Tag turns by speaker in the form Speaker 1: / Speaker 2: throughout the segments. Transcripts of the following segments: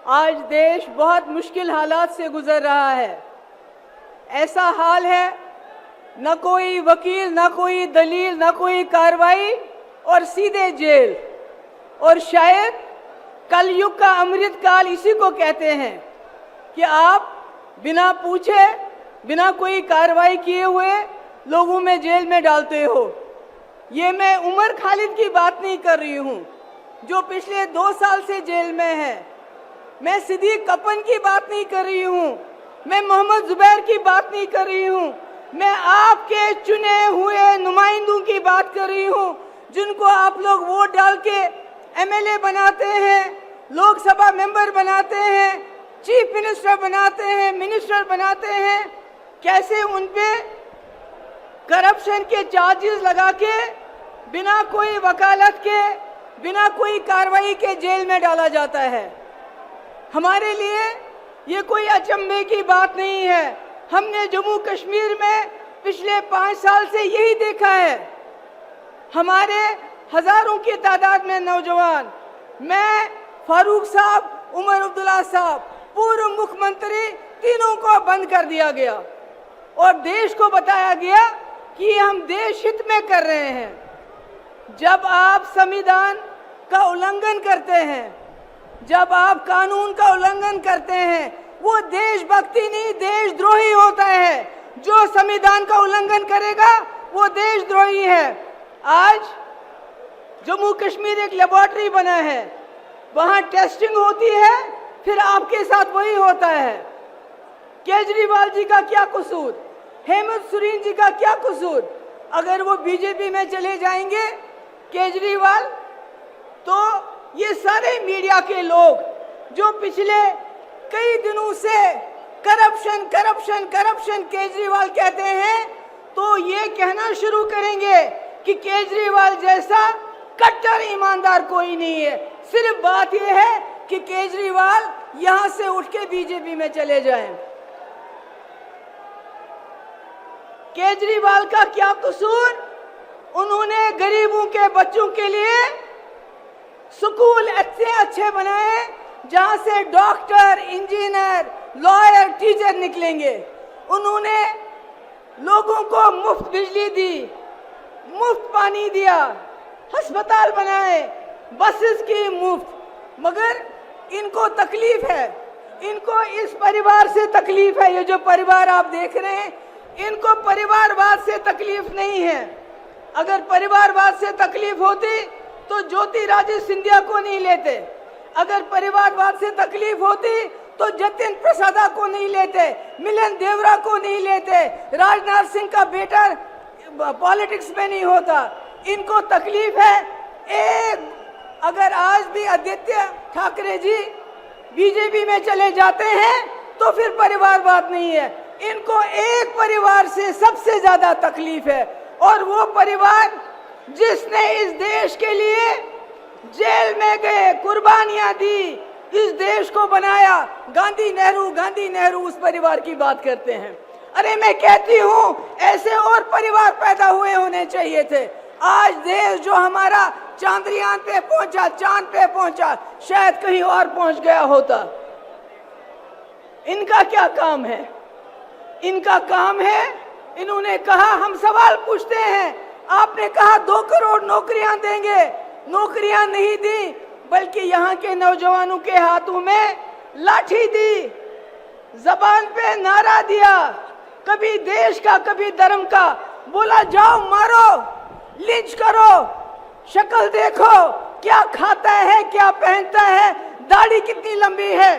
Speaker 1: आज देश बहुत मुश्किल हालात से गुजर रहा है। ऐसा हाल है, न कोई वकील, न कोई दलील, न कोई कार्रवाई और सीधे जेल। और शायद कलयुग का अमृत काल इसी को कहते हैं कि आप बिना पूछे, बिना कोई कार्रवाई किए हुए लोगों में जेल में डालते हो। ये मैं उमर खालिद की बात नहीं कर रही हूँ जो पिछले 2 साल से जेल में है। मैं सिद्दीक कपन की बात नहीं कर रही हूँ। मैं मोहम्मद जुबैर की बात नहीं कर रही हूँ। मैं आपके चुने हुए नुमाइंदों की बात कर रही हूँ जिनको आप लोग वोट डाल के एमएलए बनाते हैं, लोकसभा मेंबर बनाते हैं, चीफ मिनिस्टर बनाते हैं, मिनिस्टर बनाते हैं। कैसे उन पे करप्शन के चार्जेस लगा के बिना कोई वकालत के, बिना कोई कार्रवाई के जेल में डाला जाता है। हमारे लिए ये कोई अचंभे की बात नहीं है। हमने जम्मू कश्मीर में पिछले 5 साल से यही देखा है। हमारे हजारों की तादाद में नौजवान, मैं, फारूक साहब, उमर अब्दुल्ला साहब, पूर्व मुख्यमंत्री, तीनों को बंद कर दिया गया और देश को बताया गया कि हम देश हित में कर रहे हैं। जब आप संविधान का उल्लंघन करते हैं, जब आप कानून का उल्लंघन करते हैं, वो देशभक्ति नहीं, देशद्रोही होता है। जो संविधान का उल्लंघन करेगा वो देशद्रोही है। आज जम्मू कश्मीर एक लेबोरेटरी बना है, वहां टेस्टिंग होती है, फिर आपके साथ वही होता है। केजरीवाल जी का क्या कसूर, हेमंत सोरेन जी का क्या कसूर? अगर वो बीजेपी में चले जाएंगे केजरीवाल, तो ये सारे मीडिया के लोग जो पिछले कई दिनों से करप्शन करप्शन करप्शन केजरीवाल कहते हैं, तो ये कहना शुरू करेंगे कि केजरीवाल जैसा कट्टर ईमानदार कोई नहीं है। सिर्फ बात यह है कि केजरीवाल यहां से उठ के बीजेपी में चले जाएं। केजरीवाल का क्या कसूर? उन्होंने गरीबों के बच्चों के लिए स्कूल अच्छे अच्छे बनाए जहां से डॉक्टर, इंजीनियर, लॉयर, टीचर निकलेंगे। उन्होंने लोगों को मुफ्त बिजली दी, मुफ्त पानी दिया, अस्पताल बनाए, बसेस की मुफ्त। मगर इनको तकलीफ है, इनको इस परिवार से तकलीफ है। ये जो परिवार आप देख रहे हैं, इनको परिवारवाद से तकलीफ नहीं है। अगर परिवारवाद से तकलीफ होती तो ज्योतिरादित्य सिंधिया को नहीं लेते। अगर परिवारवाद से तकलीफ होती तो जतिन प्रसादा को नहीं लेते, मिलन देवरा को नहीं लेते, राजनाथ सिंह का बेटा पॉलिटिक्स में नहीं होता। इनको तकलीफ है एक, अगर आज भी आदित्य ठाकरे जी बीजेपी में चले जाते हैं तो फिर परिवारवाद नहीं है। इनको एक परिवार से सबसे ज्यादा तकलीफ है, और वो परिवार जिसने इस देश के लिए जेल में गए, कुर्बानियां दी, इस देश को बनाया। गांधी नेहरू उस परिवार की बात करते हैं। अरे मैं कहती हूँ ऐसे और परिवार पैदा हुए होने चाहिए थे। आज देश जो हमारा चांद्रयान पे पहुंचा, चांद पे पहुंचा, शायद कहीं और पहुंच गया होता। इनका क्या काम है? इनका काम है, इन्होंने कहा हम सवाल पूछते हैं, आपने कहा 2 करोड़ नौकरियां देंगे, नौकरियां नहीं दी, बल्कि यहाँ के नौजवानों के हाथों में लाठी दी, जबान पे नारा दिया, कभी देश का कभी धर्म का, बोला जाओ मारो, लिंच करो, शक्ल देखो, क्या खाता है, क्या पहनता है, दाढ़ी कितनी लंबी है।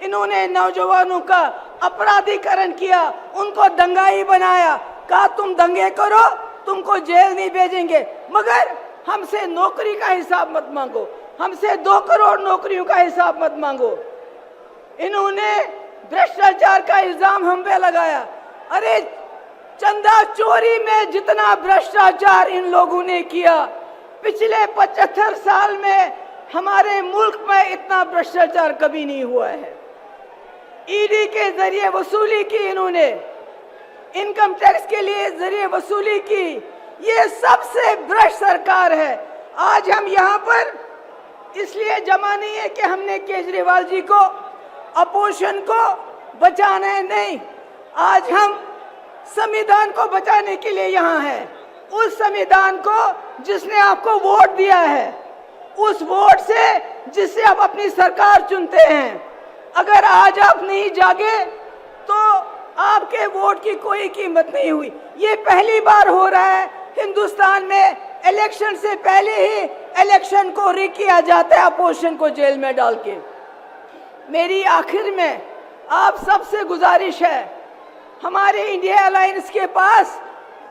Speaker 1: इन्होंने नौजवानों का अपराधीकरण किया, उनको दंगाई बनाया, कहा तुम दंगे करो, तुमको जेल नहीं भेजेंगे, मगर हमसे नौकरी का हिसाब मत मांगो, हमसे 2 करोड़ नौकरियों का हिसाब मत मांगो। इन्होंने भ्रष्टाचार का इल्जाम हम पे लगाया। अरे चंदा चोरी में जितना भ्रष्टाचार इन लोगों ने किया, पिछले 75 साल में हमारे मुल्क में इतना भ्रष्टाचार कभी नहीं हुआ है। ईडी के जरिए वसूली की, इन्होंने इनकम टैक्स के लिए जरिए वसूली की। ये सबसे भ्रष्ट सरकार है। आज हम यहाँ पर इसलिए जमा नहीं है कि हमने केजरीवाल जी को, अपोजिशन को बचाना है, नहीं। आज हम संविधान को बचाने के लिए यहाँ हैं। उस संविधान को जिसने आपको वोट दिया है, उस वोट से जिससे आप अपनी सरकार चुनते हैं, अगर आज आप नहीं जागे तो आपके वोट की कोई कीमत नहीं हुई। ये पहली बार हो रहा है हिंदुस्तान में, इलेक्शन से पहले ही इलेक्शन को रिग किया जाता है अपोजिशन को जेल में डाल के। मेरी आखिर में आप सबसे गुजारिश है, हमारे इंडिया अलायंस के पास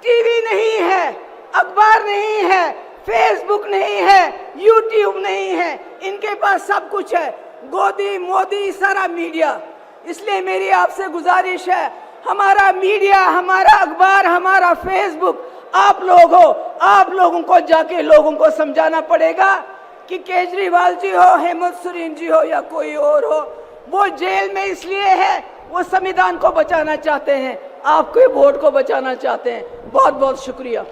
Speaker 1: टीवी नहीं है, अखबार नहीं है, फेसबुक नहीं है, यूट्यूब नहीं है, इनके पास सब कुछ है, गोदी मोदी सारा मीडिया। इसलिए मेरी आपसे गुजारिश है, हमारा मीडिया, हमारा अखबार, हमारा फेसबुक आप लोग हो, आप लोगों को जाके लोगों को समझाना पड़ेगा कि केजरीवाल जी हो, हेमंत सोरेन जी हो या कोई और हो, वो जेल में इसलिए है, वो संविधान को बचाना चाहते हैं, आपके वोट को बचाना चाहते हैं। बहुत बहुत शुक्रिया।